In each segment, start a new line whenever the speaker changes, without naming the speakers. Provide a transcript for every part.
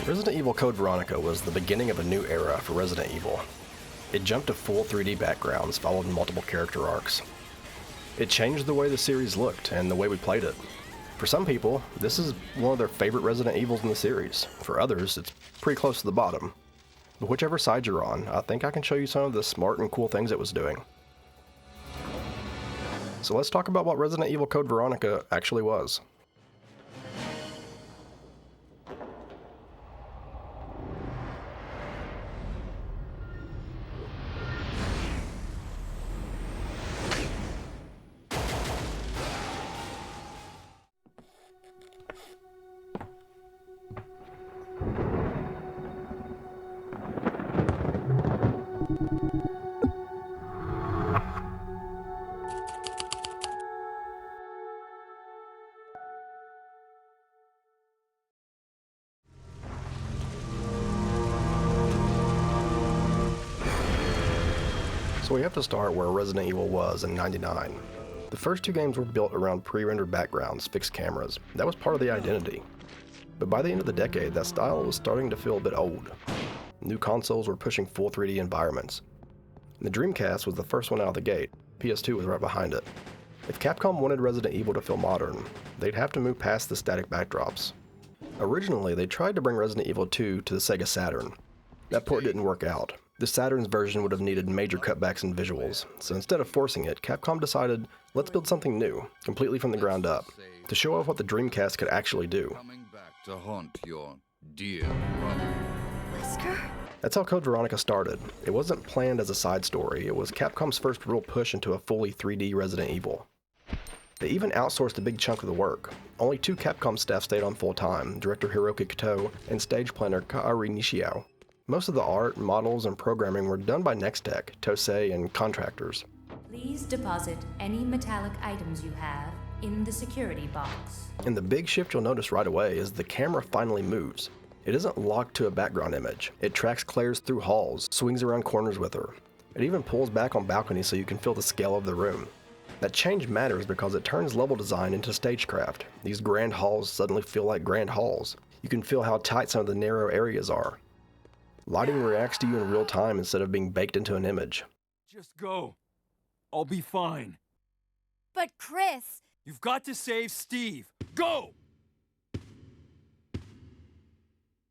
Resident Evil Code Veronica was the beginning of a new era for Resident Evil. It jumped to full 3D backgrounds followed multiple character arcs. It changed the way the series looked and the way we played it. For some people, this is one of their favorite Resident Evils in the series. For others, it's pretty close to the bottom. But whichever side you're on, I think I can show you some of the smart and cool things it was doing. So let's talk about what Resident Evil Code Veronica actually was. So we have to start where Resident Evil was in '99. The first two games were built around pre-rendered backgrounds, fixed cameras. That was part of the identity. But by the end of the decade, that style was starting to feel a bit old. New consoles were pushing full 3D environments. The Dreamcast was the first one out of the gate. PS2 was right behind it. If Capcom wanted Resident Evil to feel modern, they'd have to move past the static backdrops. Originally, they tried to bring Resident Evil 2 to the Sega Saturn. That port didn't work out. The Saturn's version would have needed major cutbacks in visuals, so instead of forcing it, Capcom decided, let's build something new, completely from the ground up, to show off what the Dreamcast could actually do.
Coming back to haunt your dear brother.
Wesker?
That's how Code Veronica started. It wasn't planned as a side story, it was Capcom's first real push into a fully 3D Resident Evil. They even outsourced a big chunk of the work. Only 2 Capcom staff stayed on full-time, director Hiroki Kato and stage planner Kaori Nishio. Most of the art, models, and programming were done by Nextech, Tosei, and contractors.
Please deposit any metallic items you have in the security box.
And the big shift you'll notice right away is the camera finally moves. It isn't locked to a background image. It tracks Claire's through halls, swings around corners with her. It even pulls back on balconies so you can feel the scale of the room. That change matters because it turns level design into stagecraft. These grand halls suddenly feel like grand halls. You can feel how tight some of the narrow areas are. Lighting reacts to you in real time instead of being baked into an image.
Just go. I'll be fine.
But Chris...
You've got to save Steve. Go!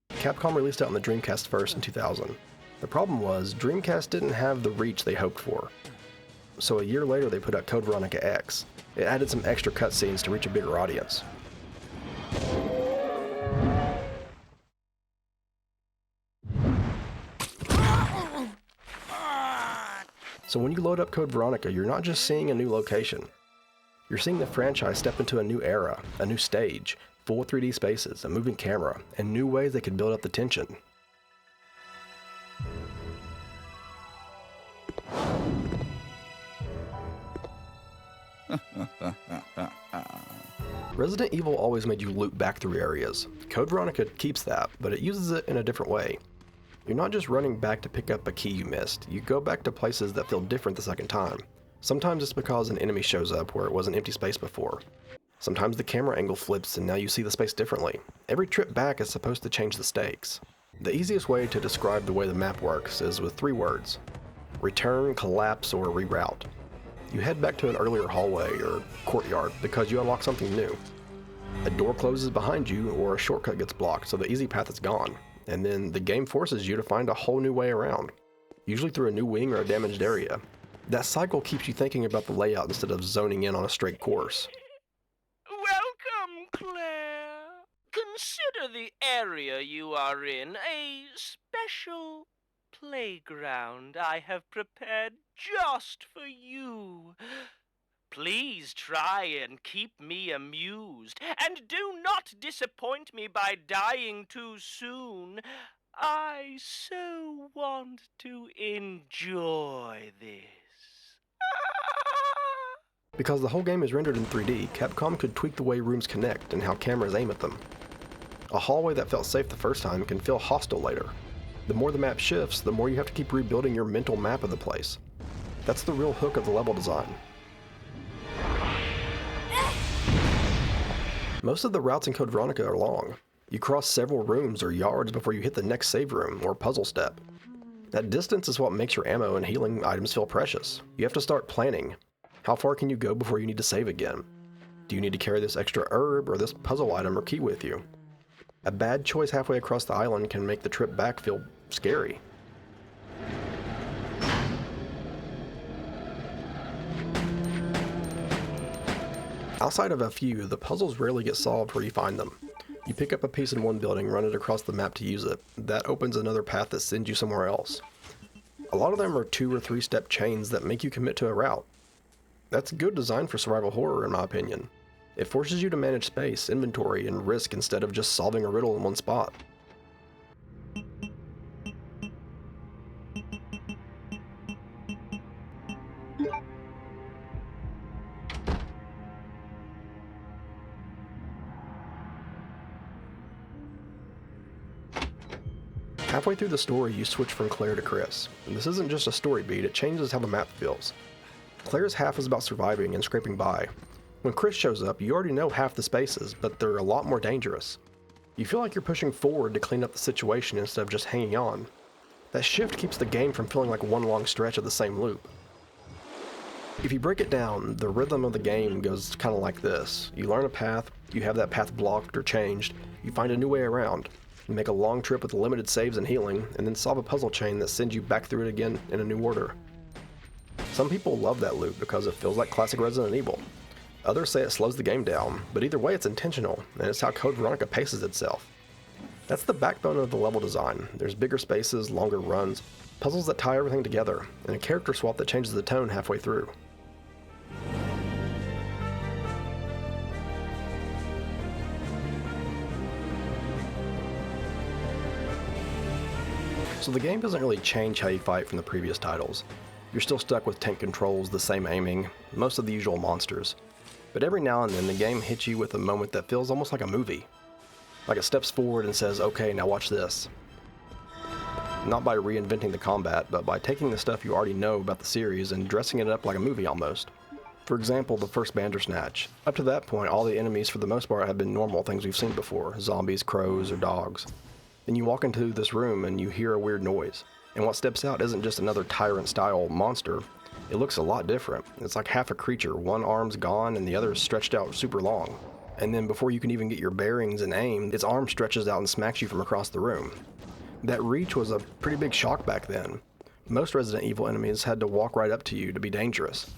Capcom released it on the Dreamcast first in 2000. The problem was, Dreamcast didn't have the reach they hoped for. So a year later they put out Code Veronica X. It added some extra cutscenes to reach a bigger audience. So when you load up Code Veronica, you're not just seeing a new location. You're seeing the franchise step into a new era, a new stage, full 3D spaces, a moving camera, and new ways they could build up the tension. Resident Evil always made you loop back through areas. Code Veronica keeps that, but it uses it in a different way. You're not just running back to pick up a key you missed, you go back to places that feel different the second time. Sometimes it's because an enemy shows up where it was an empty space before. Sometimes the camera angle flips and now you see the space differently. Every trip back is supposed to change the stakes. The easiest way to describe the way the map works is with 3 words: return, collapse, or reroute. You head back to an earlier hallway or courtyard because you unlock something new. A door closes behind you or a shortcut gets blocked, so the easy path is gone. And then the game forces you to find a whole new way around, usually through a new wing or a damaged area. That cycle keeps you thinking about the layout instead of zoning in on a straight course.
Welcome, Claire. Consider the area you are in a special playground I have prepared just for you. Please try and keep me amused, and do not disappoint me by dying too soon. I so want to enjoy this.
Because the whole game is rendered in 3D, Capcom could tweak the way rooms connect and how cameras aim at them. A hallway that felt safe the first time can feel hostile later. The more the map shifts, the more you have to keep rebuilding your mental map of the place. That's the real hook of the level design. Most of the routes in Code Veronica are long. You cross several rooms or yards before you hit the next save room or puzzle step. That distance is what makes your ammo and healing items feel precious. You have to start planning. How far can you go before you need to save again? Do you need to carry this extra herb or this puzzle item or key with you? A bad choice halfway across the island can make the trip back feel scary. Outside of a few, the puzzles rarely get solved where you find them. You pick up a piece in one building, run it across the map to use it. That opens another path that sends you somewhere else. A lot of them are 2 or 3 step chains that make you commit to a route. That's good design for survival horror in my opinion. It forces you to manage space, inventory, and risk instead of just solving a riddle in one spot. Halfway through the story, you switch from Claire to Chris. And this isn't just a story beat, it changes how the map feels. Claire's half is about surviving and scraping by. When Chris shows up, you already know half the spaces, but they're a lot more dangerous. You feel like you're pushing forward to clean up the situation instead of just hanging on. That shift keeps the game from feeling like one long stretch of the same loop. If you break it down, the rhythm of the game goes kind of like this. You learn a path, you have that path blocked or changed, you find a new way around. You make a long trip with limited saves and healing, and then solve a puzzle chain that sends you back through it again in a new order. Some people love that loop because it feels like classic Resident Evil. Others say it slows the game down, but either way it's intentional, and it's how Code Veronica paces itself. That's the backbone of the level design. There's bigger spaces, longer runs, puzzles that tie everything together, and a character swap that changes the tone halfway through. So the game doesn't really change how you fight from the previous titles. You're still stuck with tank controls, the same aiming, most of the usual monsters. But every now and then the game hits you with a moment that feels almost like a movie. Like it steps forward and says, okay, now watch this. Not by reinventing the combat, but by taking the stuff you already know about the series and dressing it up like a movie almost. For example, the first Bandersnatch. Up to that point, all the enemies for the most part have been normal things we've seen before, zombies, crows, or dogs. Then you walk into this room and you hear a weird noise. And what steps out isn't just another tyrant-style monster. It looks a lot different. It's like half a creature. One arm's gone and the other is stretched out super long. And then before you can even get your bearings and aim, its arm stretches out and smacks you from across the room. That reach was a pretty big shock back then. Most Resident Evil enemies had to walk right up to you to be dangerous.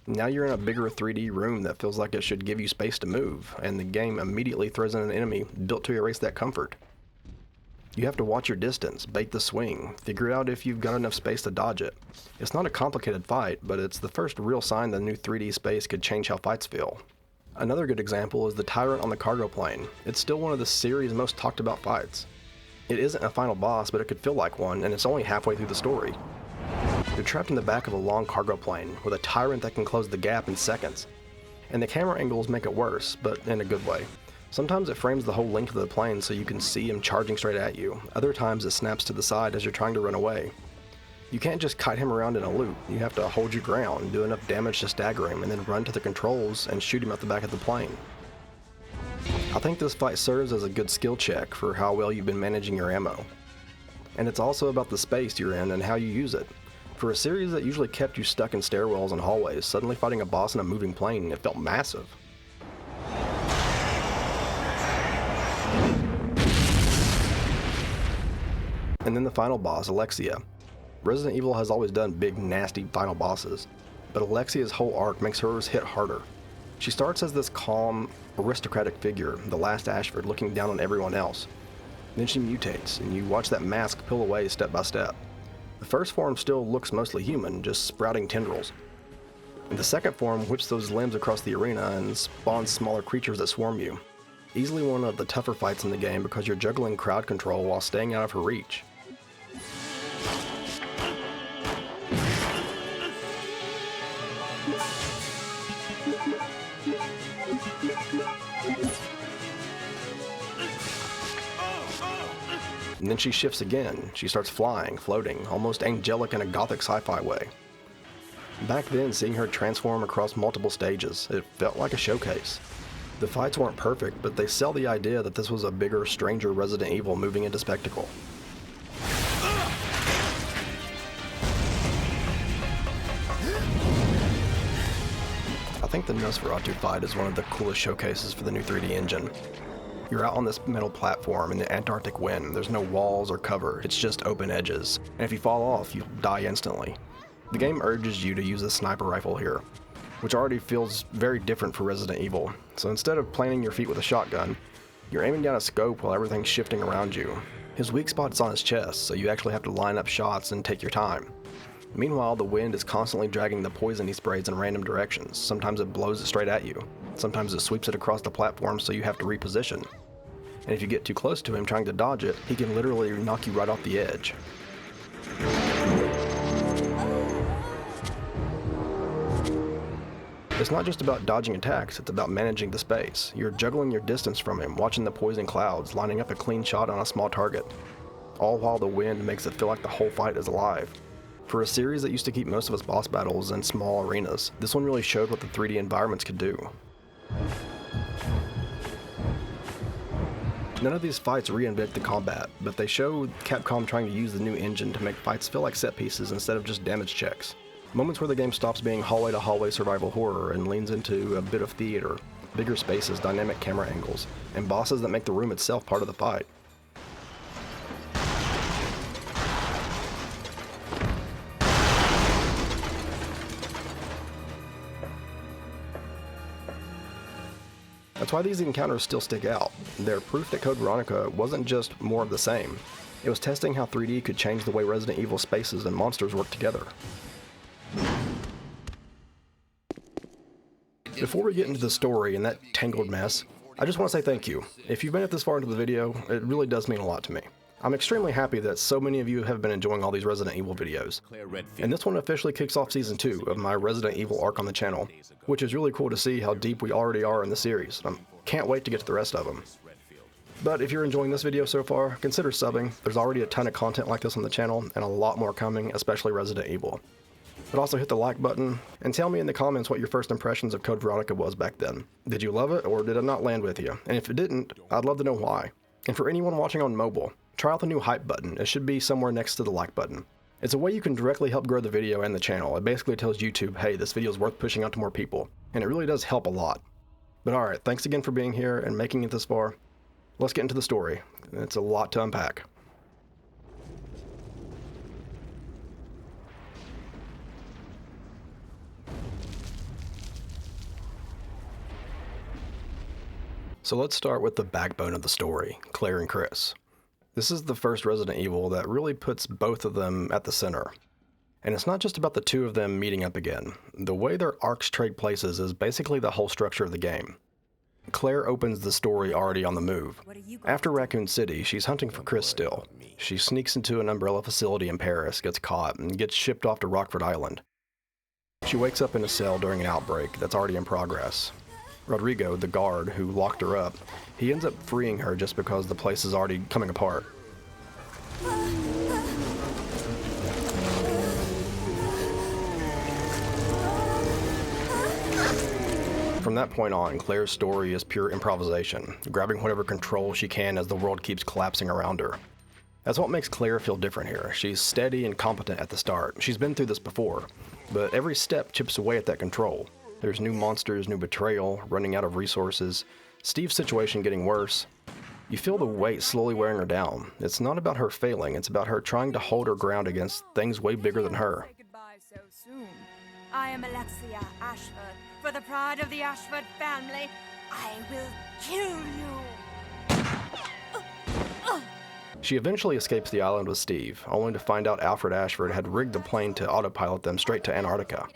Now you're in a bigger 3D room that feels like it should give you space to move, and the game immediately throws in an enemy built to erase that comfort. You have to watch your distance, bait the swing, figure out if you've got enough space to dodge it. It's not a complicated fight, but it's the first real sign the new 3D space could change how fights feel. Another good example is the Tyrant on the cargo plane. It's still one of the series' most talked about fights. It isn't a final boss, but it could feel like one, and it's only halfway through the story. You're trapped in the back of a long cargo plane, with a Tyrant that can close the gap in seconds. And the camera angles make it worse, but in a good way. Sometimes it frames the whole length of the plane so you can see him charging straight at you. Other times it snaps to the side as you're trying to run away. You can't just kite him around in a loop. You have to hold your ground, do enough damage to stagger him, and then run to the controls and shoot him out the back of the plane. I think this fight serves as a good skill check for how well you've been managing your ammo. And it's also about the space you're in and how you use it. For a series that usually kept you stuck in stairwells and hallways, suddenly fighting a boss in a moving plane, it felt massive. And then the final boss, Alexia. Resident Evil has always done big, nasty final bosses, but Alexia's whole arc makes hers hit harder. She starts as this calm, aristocratic figure, the last Ashford, looking down on everyone else. Then she mutates, and you watch that mask peel away step by step. The first form still looks mostly human, just sprouting tendrils. And the second form whips those limbs across the arena and spawns smaller creatures that swarm you. Easily one of the tougher fights in the game because you're juggling crowd control while staying out of her reach. And then she shifts again. She starts flying, floating, almost angelic in a Gothic sci-fi way. Back then, seeing her transform across multiple stages, it felt like a showcase. The fights weren't perfect, but they sell the idea that this was a bigger, stranger Resident Evil moving into spectacle. I think the Nosferatu fight is one of the coolest showcases for the new 3D engine. You're out on this metal platform in the Antarctic wind. There's no walls or cover, it's just open edges. And if you fall off, you'll die instantly. The game urges you to use a sniper rifle here, which already feels very different for Resident Evil. So instead of planting your feet with a shotgun, you're aiming down a scope while everything's shifting around you. His weak spot's on his chest, so you actually have to line up shots and take your time. Meanwhile, the wind is constantly dragging the poison he sprays in random directions. Sometimes it blows it straight at you. Sometimes it sweeps it across the platform, so you have to reposition. And if you get too close to him trying to dodge it, he can literally knock you right off the edge. It's not just about dodging attacks, it's about managing the space. You're juggling your distance from him, watching the poison clouds, lining up a clean shot on a small target. All while the wind makes it feel like the whole fight is alive. For a series that used to keep most of its boss battles in small arenas, this one really showed what the 3D environments could do. None of these fights reinvent the combat, but they show Capcom trying to use the new engine to make fights feel like set pieces instead of just damage checks. Moments where the game stops being hallway-to-hallway survival horror and leans into a bit of theater, bigger spaces, dynamic camera angles, and bosses that make the room itself part of the fight. That's why these encounters still stick out. They're proof that Code Veronica wasn't just more of the same. It was testing how 3D could change the way Resident Evil spaces and monsters work together. Before we get into the story and that tangled mess, I just want to say thank you. If you've made it this far into the video, it really does mean a lot to me. I'm extremely happy that so many of you have been enjoying all these Resident Evil videos.
Claire Redfield.
And this one officially kicks off Season 2 of my Resident Evil arc on the channel, which is really cool to see how deep we already are in the series. I can't wait to get to the rest of them. But if you're enjoying this video so far, consider subbing. There's already a ton of content like this on the channel, and a lot more coming, especially Resident Evil. But also hit the like button, and tell me in the comments what your first impressions of Code Veronica was back then. Did you love it, or did it not land with you? And if it didn't, I'd love to know why. And for anyone watching on mobile, try out the new hype button. It should be somewhere next to the like button. It's a way you can directly help grow the video and the channel. It basically tells YouTube, hey, this video is worth pushing out to more people. And it really does help a lot. But alright, thanks again for being here and making it this far. Let's get into the story. It's a lot to unpack. So let's start with the backbone of the story, Claire and Chris. This is the first Resident Evil that really puts both of them at the center. And it's not just about the two of them meeting up again. The way their arcs trade places is basically the whole structure of the game. Claire opens the story already on the move. After Raccoon City, she's hunting for Chris still. She sneaks into an Umbrella facility in Paris, gets caught, and gets shipped off to Rockford Island. She wakes up in a cell during an outbreak that's already in progress. Rodrigo, the guard who locked her up, he ends up freeing her just because the place is already coming apart. From that point on, Claire's story is pure improvisation, grabbing whatever control she can as the world keeps collapsing around her. That's what makes Claire feel different here. She's steady and competent at the start. She's been through this before, but every step chips away at that control. There's new monsters, new betrayal, running out of resources, Steve's situation getting worse. You feel the weight slowly wearing her down. It's not about her failing, it's about her trying to hold her ground against things way bigger than her.
Goodbye so soon. I am Alexia Ashford. For the pride of the Ashford family, I will kill you.
She eventually escapes the island with Steve, only to find out Alfred Ashford had rigged the plane to autopilot them straight to Antarctica.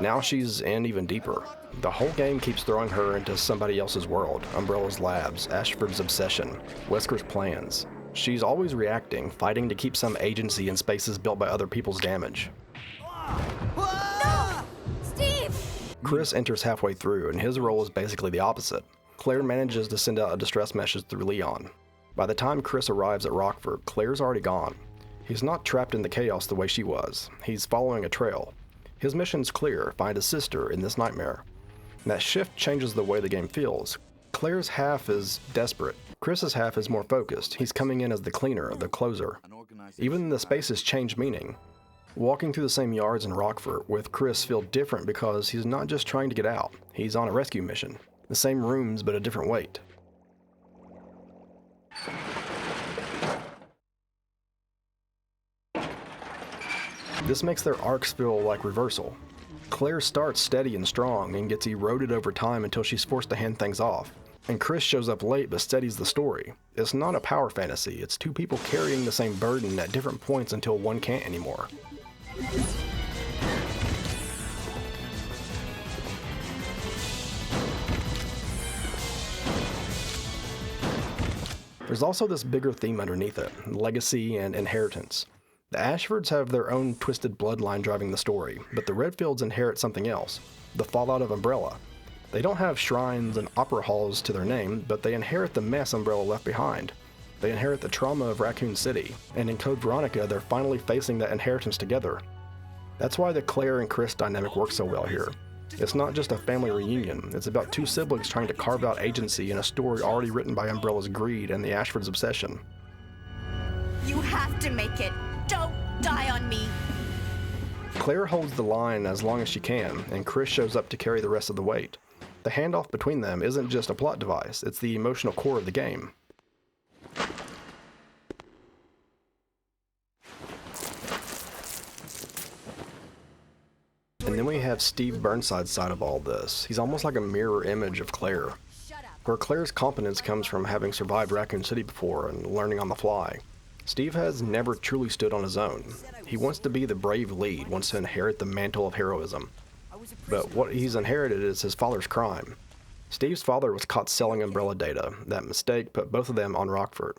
Now she's in even deeper. The whole game keeps throwing her into somebody else's world, Umbrella's labs, Ashford's obsession, Wesker's plans. She's always reacting, fighting to keep some agency in spaces built by other people's damage.
No! Steve!
Chris enters halfway through, and his role is basically the opposite. Claire manages to send out a distress message through Leon. By the time Chris arrives at Rockford, Claire's already gone. He's not trapped in the chaos the way she was. He's following a trail. His mission's clear, find his sister in this nightmare. That shift changes the way the game feels. Claire's half is desperate. Chris's half is more focused. He's coming in as the cleaner, the closer. Even the spaces change meaning. Walking through the same yards in Rockford with Chris feel different because he's not just trying to get out. He's on a rescue mission. The same rooms, but a different weight. This makes their arcs feel like reversal. Claire starts steady and strong and gets eroded over time until she's forced to hand things off. And Chris shows up late but steadies the story. It's not a power fantasy, it's two people carrying the same burden at different points until one can't anymore. There's also this bigger theme underneath it, legacy and inheritance. The Ashfords have their own twisted bloodline driving the story, but the Redfields inherit something else, the fallout of Umbrella. They don't have shrines and opera halls to their name, but they inherit the mess Umbrella left behind. They inherit the trauma of Raccoon City, and in Code Veronica, they're finally facing that inheritance together. That's why the Claire and Chris dynamic works so well here. It's not just a family reunion, it's about two siblings trying to carve out agency in a story already written by Umbrella's greed and the Ashfords' obsession.
You have to make it. Don't die on me.
Claire holds the line as long as she can, and Chris shows up to carry the rest of the weight. The handoff between them isn't just a plot device, it's the emotional core of the game. And then we have Steve Burnside's side of all this. He's almost like a mirror image of Claire. Where Claire's competence comes from having survived Raccoon City before and learning on the fly. Steve has never truly stood on his own. He wants to be the brave lead, wants to inherit the mantle of heroism. But what he's inherited is his father's crime. Steve's father was caught selling Umbrella data. That mistake put both of them on Rockford.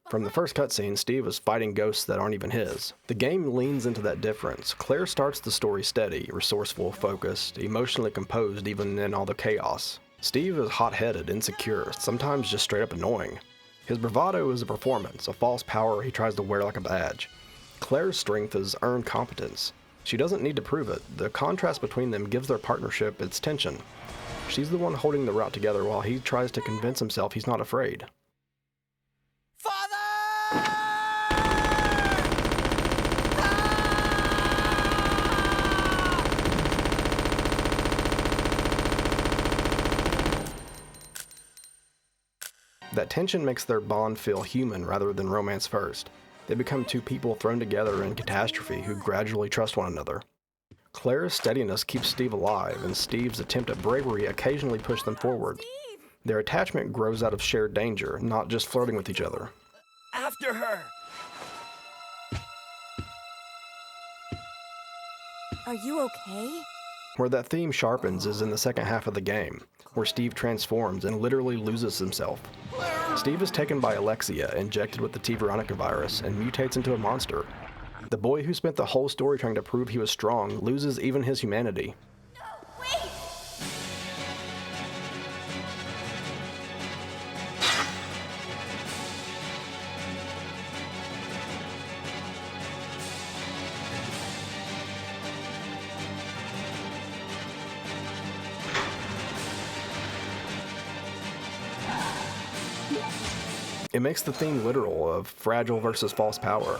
From the first cutscene, Steve was fighting ghosts that aren't even his. The game leans into that difference. Claire starts the story steady, resourceful, focused, emotionally composed even in all the chaos. Steve is hot-headed, insecure, sometimes just straight up annoying. His bravado is a performance, a false power he tries to wear like a badge. Claire's strength is earned competence. She doesn't need to prove it. The contrast between them gives their partnership its tension. She's the one holding the route together while he tries to convince himself he's not afraid. That tension makes their bond feel human rather than romance first. They become two people thrown together in catastrophe who gradually trust one another. Claire's steadiness keeps Steve alive, and Steve's attempt at bravery occasionally pushes them forward. Their attachment grows out of shared danger, not just flirting with each other.
After her!
Are you okay?
Where that theme sharpens is in the second half of the game, where Steve transforms and literally loses himself. Steve is taken by Alexia, injected with the T. Veronica virus, and mutates into a monster. The boy who spent the whole story trying to prove he was strong loses even his humanity.
No, wait!
It makes the theme literal of fragile versus false power.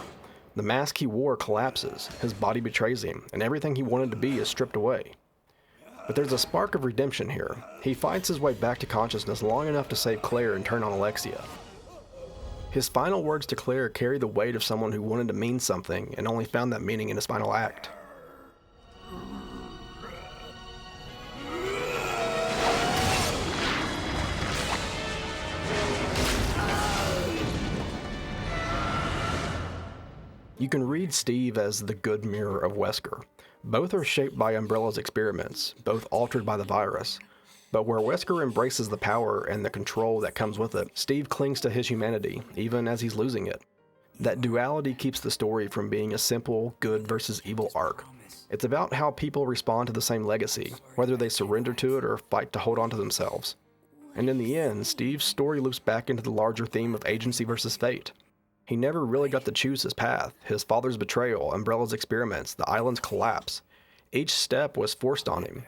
The mask he wore collapses, his body betrays him, and everything he wanted to be is stripped away. But there's a spark of redemption here. He fights his way back to consciousness long enough to save Claire and turn on Alexia. His final words to Claire carry the weight of someone who wanted to mean something and only found that meaning in his final act. You can read Steve as the good mirror of Wesker. Both are shaped by Umbrella's experiments, both altered by the virus. But where Wesker embraces the power and the control that comes with it, Steve clings to his humanity, even as he's losing it. That duality keeps the story from being a simple good versus evil arc. It's about how people respond to the same legacy, whether they surrender to it or fight to hold on to themselves. And in the end, Steve's story loops back into the larger theme of agency versus fate. He never really got to choose his path. His father's betrayal, Umbrella's experiments, the island's collapse. Each step was forced on him.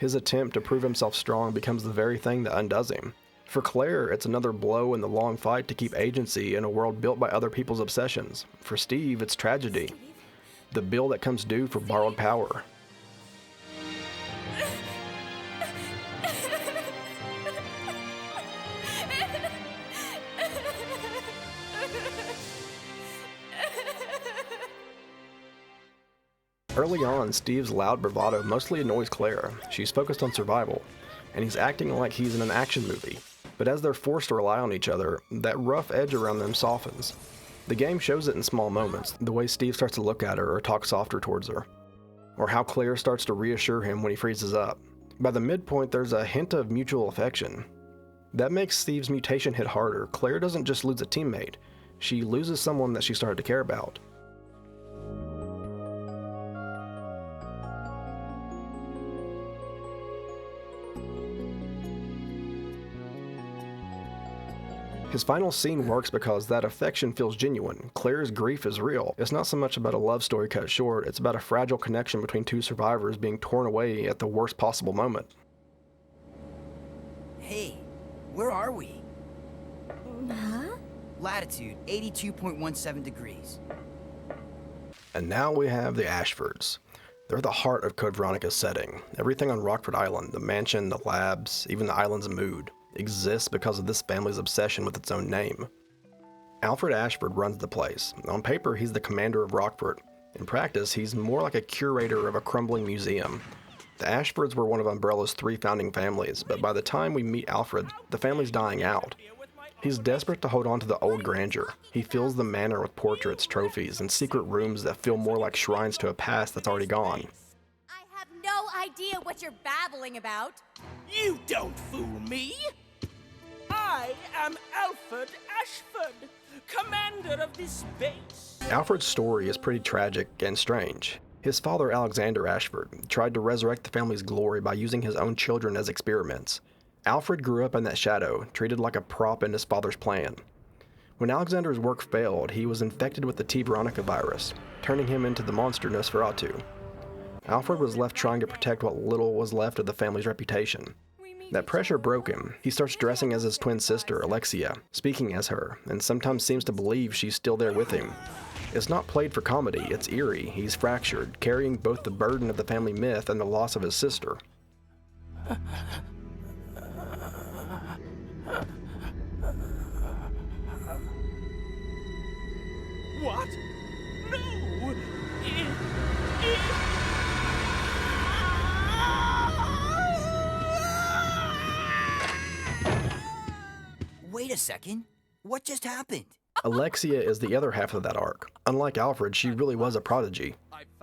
His attempt to prove himself strong becomes the very thing that undoes him. For Claire, it's another blow in the long fight to keep agency in a world built by other people's obsessions. For Steve, it's tragedy. The bill that comes due for borrowed power. Early on, Steve's loud bravado mostly annoys Claire. She's focused on survival, and he's acting like he's in an action movie. But as they're forced to rely on each other, that rough edge around them softens. The game shows it in small moments, the way Steve starts to look at her or talk softer towards her, or how Claire starts to reassure him when he freezes up. By the midpoint, there's a hint of mutual affection. That makes Steve's mutation hit harder. Claire doesn't just lose a teammate, she loses someone that she started to care about. His final scene works because that affection feels genuine. Claire's grief is real. It's not so much about a love story cut short, it's about a fragile connection between two survivors being torn away at the worst possible moment.
Hey, where are we?
Huh?
Latitude 82.17 degrees.
And now we have the Ashfords. They're the heart of Code Veronica's setting. Everything on Rockford Island, the mansion, the labs, even the island's mood, exists because of this family's obsession with its own name. Alfred Ashford runs the place. On paper, he's the commander of Rockford. In practice, he's more like a curator of a crumbling museum. The Ashfords were one of Umbrella's 3 founding families, but by the time we meet Alfred, the family's dying out. He's desperate to hold on to the old grandeur. He fills the manor with portraits, trophies, and secret rooms that feel more like shrines to a past that's already gone.
I have no idea what you're babbling about.
You don't fool me! I am Alfred Ashford, commander of this base.
Alfred's story is pretty tragic and strange. His father, Alexander Ashford, tried to resurrect the family's glory by using his own children as experiments. Alfred grew up in that shadow, treated like a prop in his father's plan. When Alexander's work failed, he was infected with the T. Veronica virus, turning him into the monster Nosferatu. Alfred was left trying to protect what little was left of the family's reputation. That pressure broke him. He starts dressing as his twin sister, Alexia, speaking as her, and sometimes seems to believe she's still there with him. It's not played for comedy, it's eerie. He's fractured, carrying both the burden of the family myth and the loss of his sister.
What? No!
Wait a second. What just happened?
Alexia is the other half of that arc. Unlike Alfred, she really was a prodigy.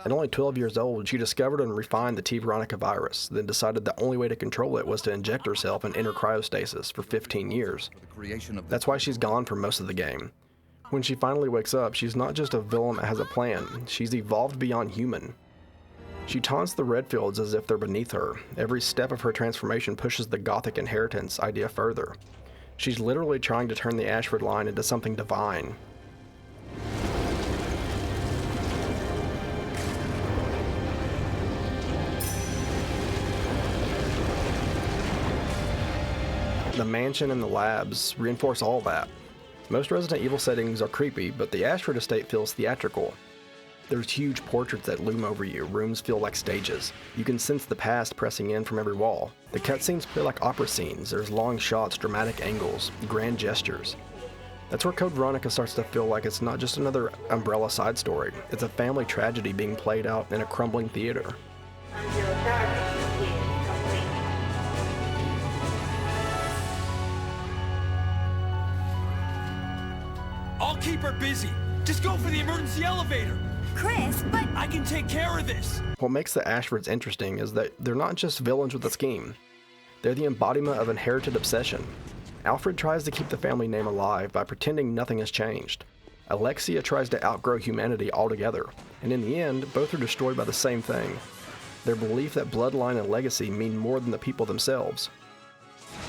At only 12 years old, she discovered and refined the T. Veronica virus, then decided the only way to control it was to inject herself and enter cryostasis for 15 years. That's why she's gone for most of the game. When she finally wakes up, she's not just a villain that has a plan, she's evolved beyond human. She taunts the Redfields as if they're beneath her. Every step of her transformation pushes the Gothic inheritance idea further. She's literally trying to turn the Ashford line into something divine. The mansion and the labs reinforce all that. Most Resident Evil settings are creepy, but the Ashford estate feels theatrical. There's huge portraits that loom over you, rooms feel like stages. You can sense the past pressing in from every wall. The cutscenes play like opera scenes, there's long shots, dramatic angles, grand gestures. That's where Code Veronica starts to feel like it's not just another Umbrella side story, it's a family tragedy being played out in a crumbling theater.
I'll keep her busy. Just go for the emergency elevator.
Chris, but
I can take care of this.
What makes the Ashfords interesting is that they're not just villains with a scheme. They're the embodiment of inherited obsession. Alfred tries to keep the family name alive by pretending nothing has changed. Alexia tries to outgrow humanity altogether, and in the end, both are destroyed by the same thing. Their belief that bloodline and legacy mean more than the people themselves.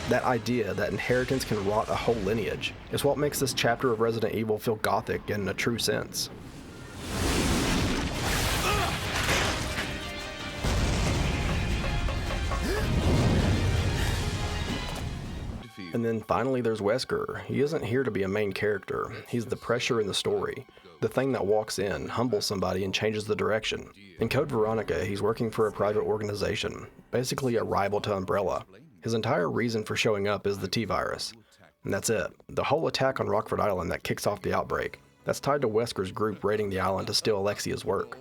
That idea that inheritance can rot a whole lineage is what makes this chapter of Resident Evil feel gothic in a true sense. And then finally there's Wesker. He isn't here to be a main character. He's the pressure in the story. The thing that walks in, humbles somebody, and changes the direction. In Code Veronica, he's working for a private organization, basically a rival to Umbrella. His entire reason for showing up is the T-Virus. And that's it. The whole attack on Rockford Island that kicks off the outbreak, that's tied to Wesker's group raiding the island to steal Alexia's work.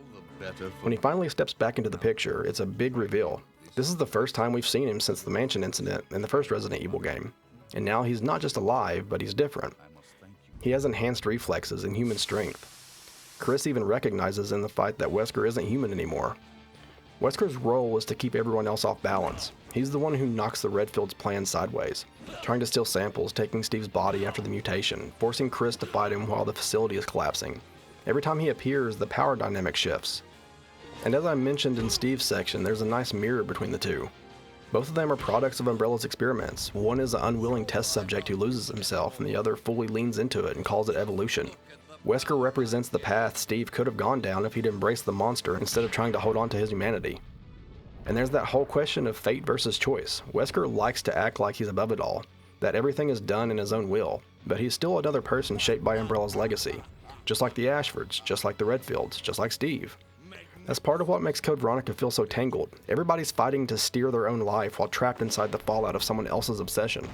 When he finally steps back into the picture, it's a big reveal. This is the first time we've seen him since the mansion incident in the first Resident Evil game. And now he's not just alive, but he's different. He has enhanced reflexes and human strength. Chris even recognizes in the fight that Wesker isn't human anymore. Wesker's role is to keep everyone else off balance. He's the one who knocks the Redfields' plan sideways, trying to steal samples, taking Steve's body after the mutation, forcing Chris to fight him while the facility is collapsing. Every time he appears, the power dynamic shifts. And as I mentioned in Steve's section, there's a nice mirror between the two. Both of them are products of Umbrella's experiments. One is an unwilling test subject who loses himself, and the other fully leans into it and calls it evolution. Wesker represents the path Steve could have gone down if he'd embraced the monster instead of trying to hold on to his humanity. And there's that whole question of fate versus choice. Wesker likes to act like he's above it all, that everything is done in his own will, but he's still another person shaped by Umbrella's legacy. Just like the Ashfords, just like the Redfields, just like Steve. That's part of what makes Code Veronica feel so tangled. Everybody's fighting to steer their own life while trapped inside the fallout of someone else's obsession.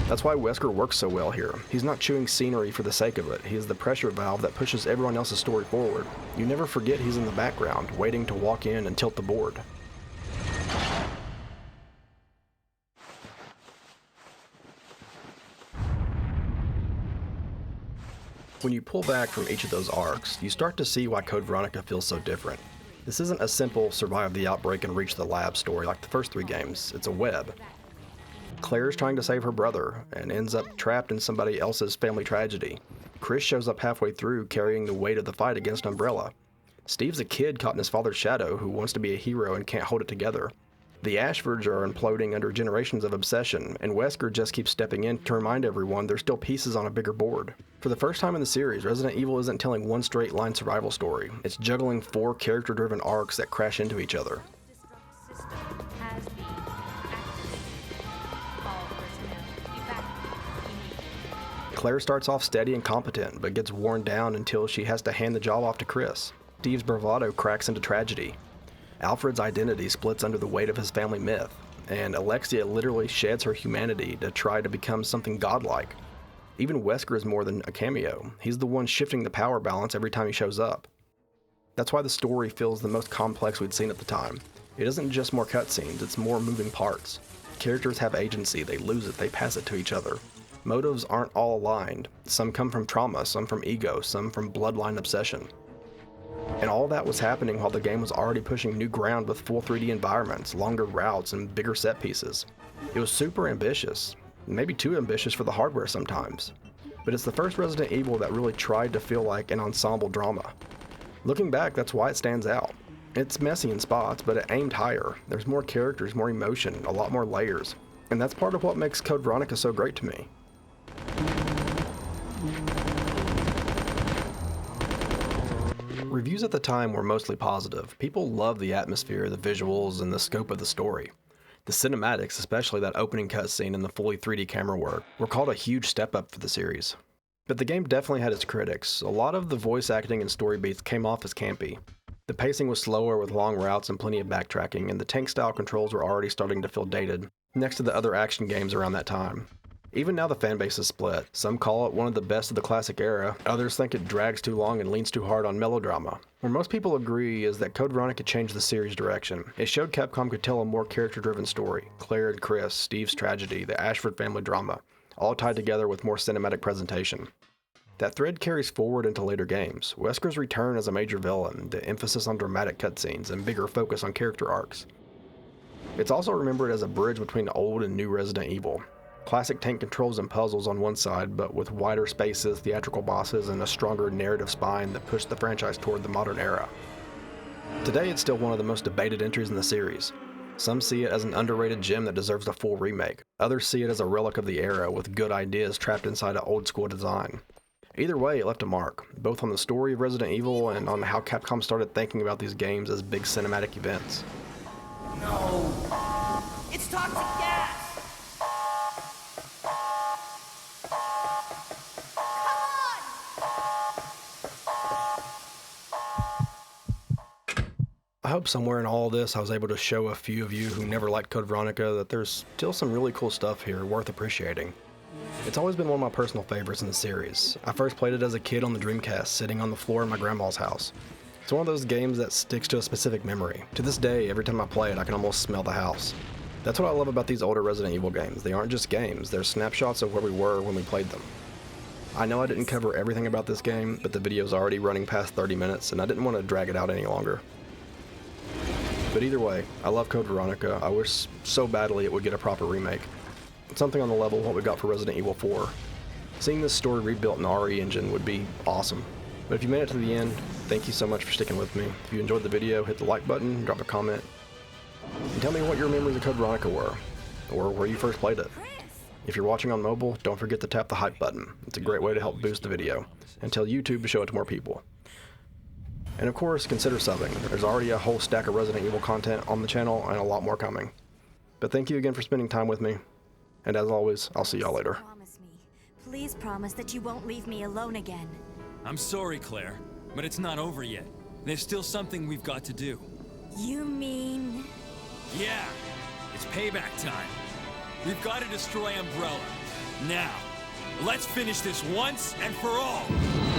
That's why Wesker works so well here. He's not chewing scenery for the sake of it. He is the pressure valve that pushes everyone else's story forward. You never forget he's in the background, waiting to walk in and tilt the board. When you pull back from each of those arcs, you start to see why Code Veronica feels so different. This isn't a simple survive the outbreak and reach the lab story like the first three games. It's a web. Claire is trying to save her brother and ends up trapped in somebody else's family tragedy. Chris shows up halfway through carrying the weight of the fight against Umbrella. Steve's a kid caught in his father's shadow who wants to be a hero and can't hold it together. The Ashfords are imploding under generations of obsession, and Wesker just keeps stepping in to remind everyone there's still pieces on a bigger board. For the first time in the series, Resident Evil isn't telling one straight line survival story. It's juggling 4 character-driven arcs that crash into each other. Claire starts off steady and competent, but gets worn down until she has to hand the job off to Chris. Steve's bravado cracks into tragedy. Alfred's identity splits under the weight of his family myth, and Alexia literally sheds her humanity to try to become something godlike. Even Wesker is more than a cameo. He's the one shifting the power balance every time he shows up. That's why the story feels the most complex we'd seen at the time. It isn't just more cutscenes, it's more moving parts. Characters have agency, they lose it, they pass it to each other. Motives aren't all aligned. Some come from trauma, some from ego, some from bloodline obsession. And all that was happening while the game was already pushing new ground with full 3D environments, longer routes, and bigger set pieces. It was super ambitious, maybe too ambitious for the hardware sometimes. But it's the first Resident Evil that really tried to feel like an ensemble drama. Looking back, that's why it stands out. It's messy in spots, but it aimed higher. There's more characters, more emotion, a lot more layers. And that's part of what makes Code Veronica so great to me. Reviews at the time were mostly positive. People loved the atmosphere, the visuals, and the scope of the story. The cinematics, especially that opening cutscene and the fully 3D camera work, were called a huge step up for the series. But the game definitely had its critics. A lot of the voice acting and story beats came off as campy. The pacing was slower with long routes and plenty of backtracking, and the tank-style controls were already starting to feel dated, next to the other action games around that time. Even now the fanbase is split. Some call it one of the best of the classic era, others think it drags too long and leans too hard on melodrama. Where most people agree is that Code Veronica changed the series' direction. It showed Capcom could tell a more character-driven story. Claire and Chris, Steve's tragedy, the Ashford family drama, all tied together with more cinematic presentation. That thread carries forward into later games. Wesker's return as a major villain, the emphasis on dramatic cutscenes, and bigger focus on character arcs. It's also remembered as a bridge between old and new Resident Evil. Classic tank controls and puzzles on one side, but with wider spaces, theatrical bosses, and a stronger narrative spine that pushed the franchise toward the modern era. Today, it's still one of the most debated entries in the series. Some see it as an underrated gem that deserves a full remake. Others see it as a relic of the era with good ideas trapped inside an old-school design. Either way, it left a mark, both on the story of Resident Evil and on how Capcom started thinking about these games as big cinematic events.
No! It's toxic gas!
hope somewhere in all this I was able to show a few of you who never liked Code Veronica that there's still some really cool stuff here worth appreciating. It's always been one of my personal favorites in the series. I first played it as a kid on the Dreamcast, sitting on the floor in my grandma's house. It's one of those games that sticks to a specific memory. To this day, every time I play it, I can almost smell the house. That's what I love about these older Resident Evil games. They aren't just games, they're snapshots of where we were when we played them. I know I didn't cover everything about this game, but the video's already running past 30 minutes, and I didn't want to drag it out any longer. But either way, I love Code Veronica. I wish so badly it would get a proper remake. Something on the level of what we got for Resident Evil 4. Seeing this story rebuilt in the RE engine would be awesome. But if you made it to the end, thank you so much for sticking with me. If you enjoyed the video, hit the like button, drop a comment, and tell me what your memories of Code Veronica were, or where you first played it. If you're watching on mobile, don't forget to tap the hype button. It's a great way to help boost the video, and tell YouTube to show it to more people. And of course, consider subbing. There's already a whole stack of Resident Evil content on the channel, and a lot more coming. But thank you again for spending time with me. And as always, I'll see y'all later.
Please promise that you won't leave me alone again.
I'm sorry, Claire, but it's not over yet. There's still something we've got to do.
You mean...
Yeah, it's payback time. We've got to destroy Umbrella. Now, let's finish this once and for all!